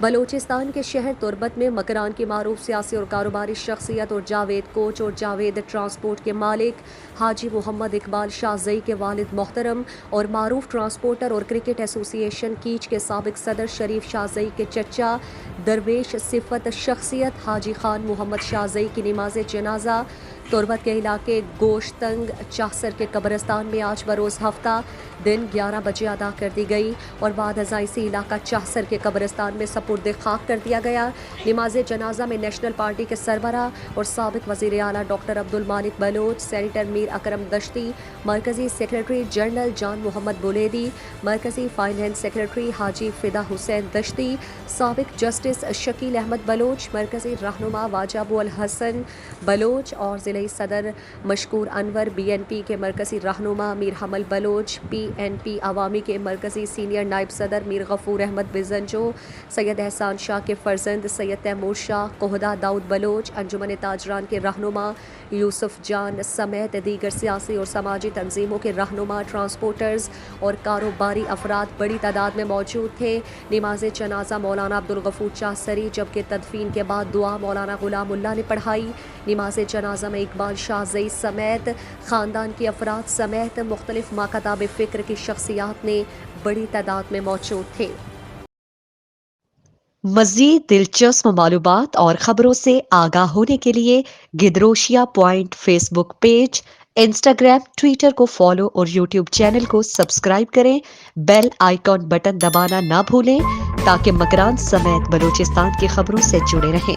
بلوچستان کے شہر تربت میں مکران کی معروف سیاسی اور کاروباری شخصیت اور جاوید کوچ اور جاوید ٹرانسپورٹ کے مالک حاجی محمد اقبال شاہ زئی کے والد محترم اور معروف ٹرانسپورٹر اور کرکٹ ایسوسی ایشن کیچ کے سابق صدر شریف شاہ زئی کے چچا درویش صفت شخصیت حاجی خان محمد شاہ زئی کی نماز جنازہ تربت کے علاقے گوشتنگ چاہسر کے قبرستان میں آج بروز ہفتہ دن 11 بجے ادا کر دی گئی اور بعد ازاں اسی علاقہ چاہسر کے قبرستان میں سپرد خاک کر دیا گیا۔ نماز جنازہ میں نیشنل پارٹی کے سربراہ اور سابق وزیر اعلیٰ ڈاکٹر عبد المالک بلوچ، سینیٹر میر اکرم دشتی، مرکزی سیکریٹری جنرل جان محمد بولیدی، مرکزی فائنانس سیکریٹری حاجی فدا حسین دشتی، سابق جسٹس شکیل احمد بلوچ، مرکزی رہنما واجہ ابو الحسن بلوچ اور ضلعی صدر مشکور انور، بی این پی کے مرکزی رہنما میر حمل بلوچ، پی این پی عوامی کے مرکزی سینئر نائب صدر میر غفور احمد بزنجو، سید احسان شاہ کے فرزند سید تیمور شاہ، کوہدہ داؤد بلوچ، انجمن تاجران کے رہنما یوسف جان سمیت دیگر سیاسی اور سماجی تنظیموں کے رہنما، ٹرانسپورٹرز اور کاروباری افراد بڑی تعداد میں موجود تھے۔ نماز جنازہ مولانا عبدالغفور چاہسری جبکہ تدفین کے بعد دعا مولانا غلام اللہ نے پڑھائی۔ نماز جنازہ میں اقبال شاہ زئی سمیت خاندان کے افراد سمیت مختلف ماکاتاب فکر کی شخصیات نے بڑی تعداد میں موجود تھے۔ مزید دلچسپ معلومات اور خبروں سے آگاہ ہونے کے لیے Gedrosia point Facebook page, Instagram, Twitter کو فالو اور یوٹیوب چینل کو سبسکرائب کریں۔ بیل آئیکن بٹن دبانا نہ بھولیں تاکہ مکران سمیت بلوچستان کی خبروں سے جڑے رہیں۔